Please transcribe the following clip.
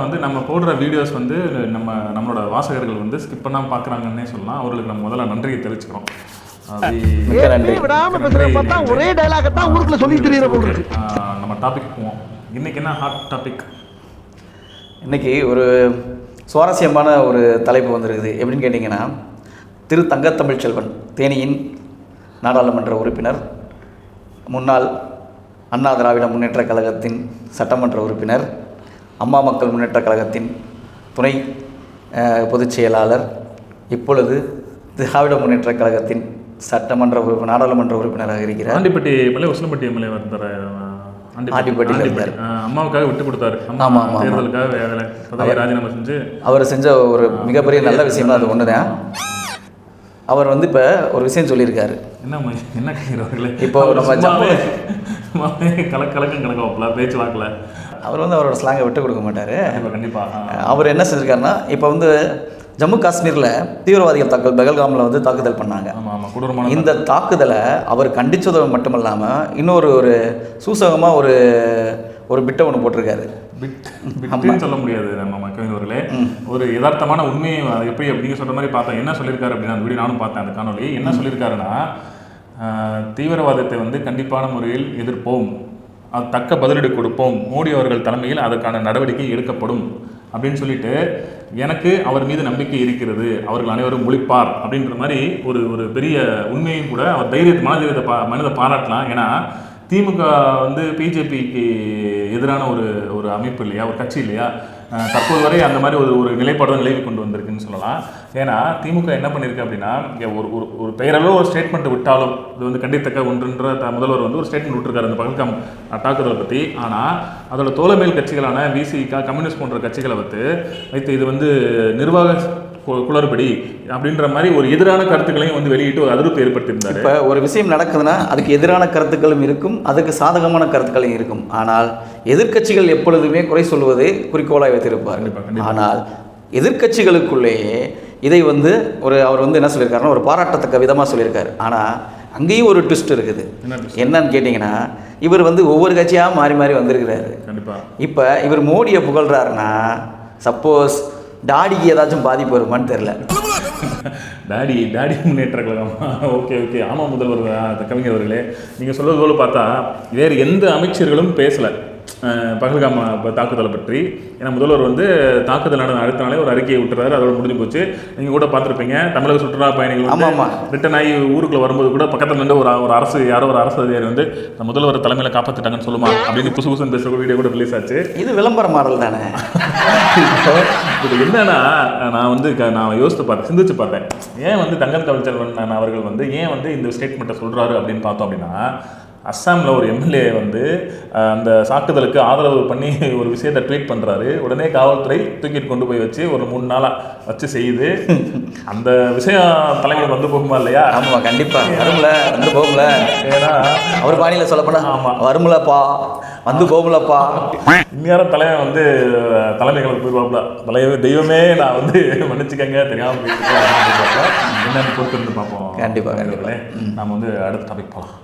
வந்து நம்ம போடுற வீடியோஸ் வந்து நம்மளோட வாசகர்கள் வந்து ஸ்கிப் பண்ணாமல் பார்க்குறாங்கன்னே சொல்லலாம். அவர்களுக்கு நம்ம முதல்ல நன்றியை தெரிவிச்சுக்கிறோம். ஒரே டயலாக தான் ஊருக்குள்ள சொல்லி தெரியுற போல இருக்கு. நம்ம டாபிக் போவோம். இன்னைக்கு என்ன ஹாட் டாபிக்? இன்னைக்கு ஒரு சுவாரஸ்யமான ஒரு தலைப்பு வந்திருக்குது. எப்படின்னு கேட்டிங்கன்னா, திரு தங்கத்தமிழ்ச்செல்வன் தேனியின் நாடாளுமன்ற உறுப்பினர், முன்னாள் அண்ணா திராவிட முன்னேற்றக் கழகத்தின் சட்டமன்ற உறுப்பினர், அம்மா மக்கள் முன்னேற்றக் கழகத்தின் துணை பொதுச் செயலாளர், இப்பொழுது திராவிட முன்னேற்றக் கழகத்தின் சட்டமன்ற நாடாளுமன்ற உறுப்பினராக இருக்கிறார். ஆண்டிப்பட்டி எம்எல்ஏ, உசிலம்பட்டி எம்எல்ஏ வந்தார். ஆண்டிப்பட்டியில் இருந்தார். அம்மாவுக்காக விட்டு கொடுத்தாரு. ஆமாம் ஆமாம், தேர்தலுக்காக ராஜினாமா செஞ்சு அவர் செஞ்ச ஒரு மிகப்பெரிய நல்ல விஷயம்னா அது ஒன்று தான். அவர் வந்து இப்போ ஒரு விஷயம் சொல்லியிருக்காரு. என்ன கைகிறவர்களே, இப்போ நம்ம கலக்கம் கணக்காப்பல பேச்சு வாக்கல அவர் வந்து அவரோட ஸ்லாங்கை விட்டு கொடுக்க மாட்டார். கண்டிப்பாக அவர் என்ன செஞ்சுருக்காருன்னா, இப்போ வந்து ஜம்மு காஷ்மீரில் தீவிரவாதிகள் பெகல்காமில் வந்து தாக்குதல் பண்ணாங்க. இந்த தாக்குதலை அவர் கண்டித்தது மட்டும் இல்லாமல் இன்னொரு ஒரு சூசகமாக ஒரு பிட்டை ஒன்று போட்டிருக்காரு. சொல்ல முடியாது நம்ம மக்களே. ஒரு யதார்த்தமான உண்மையை எப்படி அப்படிங்க சொல்கிற மாதிரி பார்த்தேன். என்ன சொல்லியிருக்காரு அப்படின்னா, அந்த வீடியோ நானும் பார்த்தேன். அந்த காணொலி என்ன சொல்லியிருக்காருன்னா, தீவிரவாதத்தை வந்து கண்டிப்பான முறையில் எதிர்ப்போம், அது தக்க பதிலடி கொடுப்போம், மோடி அவர்கள் தலைமையில் அதற்கான நடவடிக்கை எடுக்கப்படும் அப்படின்னு சொல்லிட்டு, எனக்கு அவர் மீது நம்பிக்கை இருக்கிறது, அவர்கள் அனைவரும் ஒழிப்பார் அப்படின்ற மாதிரி ஒரு பெரிய உண்மையும் கூட அவர் மனதை பாராட்டலாம். ஏன்னா திமுக வந்து பிஜேபிக்கு எதிரான ஒரு அமைப்பு இல்லையா, ஒரு கட்சி இல்லையா. தற்போது வரை அந்த மாதிரி ஒரு நிலைப்பாடு தான் நிலவி கொண்டு வந்திருக்குன்னு சொல்லலாம். ஏன்னா திமுக என்ன பண்ணியிருக்கு அப்படின்னா, ஒரு பெயரளவு ஒரு ஸ்டேட்மெண்ட் விட்டாலும் இது வந்து கண்டித்தக்க ஒன்றுன்ற முதல்வர் வந்து ஒரு ஸ்டேட்மெண்ட் விட்டுருக்காரு அந்த பகல்காம் தாக்குதலை பற்றி. ஆனால் அதோட தோழமையல் கட்சிகளான விசிக, கம்யூனிஸ்ட் போன்ற கட்சிகளை வைத்து இது வந்து நிர்வாக குளறுபடி அப்படின்ற மாதிரி ஒரு எதிரான கருத்துக்களையும் வந்து வெளியிட்டு ஒரு அதிருப்தி ஏற்படுத்தியிருந்தார். இப்போ ஒரு விஷயம் நடக்குதுன்னா அதுக்கு எதிரான கருத்துக்களும் இருக்கும், அதுக்கு சாதகமான கருத்துக்களும் இருக்கும். ஆனால் எதிர்க்கட்சிகள் எப்பொழுதுமே குறை சொல்வதை குறிக்கோளாக வைத்திருப்பார்கள். ஆனால் எதிர்க்கட்சிகளுக்குள்ளேயே இதை வந்து அவர் வந்து என்ன சொல்லியிருக்காருன்னா, ஒரு பாராட்டத்தக்க விதமாக சொல்லியிருக்காரு. ஆனால் அங்கேயும் ஒரு ட்விஸ்ட் இருக்குது. என்னன்னு கேட்டிங்கன்னா, இவர் வந்து ஒவ்வொரு கட்சியாக மாறி மாறி வந்திருக்கிறாரு. இப்போ இவர் மோடியை புகழ்றாருன்னா, சப்போஸ் டாடிக்கு ஏதாச்சும் பாதிப்பு வருமானு தெரில. டாடி முன்னேற்ற கழகம், ஓகே ஆமாம் முதல்வர் கவிஞர் அவர்களே, நீங்கள் சொல்வது போல பார்த்தா வேறு எந்த அமைச்சர்களும் பேசலை பகல்காம் தாக்குதலை பற்றி. ஏன்னா முதல்வர் வந்து தாக்குதல் நடந்த அடுத்த நாளே ஒரு அறிக்கையை விட்டுறாரு, அதோட முடிஞ்சு போச்சு. நீங்கள் கூட பார்த்துருப்பீங்க, தமிழக சுற்றுலா பயணிகள் ரிட்டன் ஆகி ஊருக்குள்ள வரும்போது கூட பக்கத்தில் இருந்து ஒரு அரசு அதிகாரி வந்து முதல்வர் தலைமையில் காப்பாற்றிட்டாங்கன்னு சொல்லுமா அப்படின்னு புதுசு பேசுகிற வீடியோ கூட ரிலீஸ் ஆச்சு. இது விளம்பர மாடல் தானே. இது என்னன்னா, நான் சிந்திச்சு பார்த்தேன், ஏன் வந்து தங்கத்தமிழ்ச்செல்வன் அவர்கள் வந்து ஏன் வந்து இந்த ஸ்டேட்மெண்ட்டை சொல்கிறாரு அப்படின்னு பார்த்தோம் அப்படின்னா, அஸ்ஸாமில் ஒரு எம்எல்ஏ வந்து அந்த தாக்குதலுக்கு ஆதரவு பண்ணி ஒரு விஷயத்தை ட்வீட் பண்ணுறாரு. உடனே காவல்துறை தூக்கிட்டு கொண்டு போய் வச்சு ஒரு 3 நாளாக வச்சு செய்யுது. அந்த விஷயம் தலைமையில் வந்து போகுமா இல்லையா? ஆமாம், கண்டிப்பாக வரும்ல, வந்து போகும்ல. ஏன்னா அவர் பாணியில் சொல்லப்போனா ஆமாம் வரும்லப்பா, வந்து போகும்லப்பா. இந்நேரம் தலைவன் வந்து தலைமைகளுக்கு போயிடுவாப்புல, தெய்வமே நான் வந்து மன்னிச்சுக்கங்க தெரியாமல் என்னன்னு பொறுத்து இருந்து பார்ப்போம். கண்டிப்பாக நம்ம வந்து அடுத்த டாபிக் போகலாம்.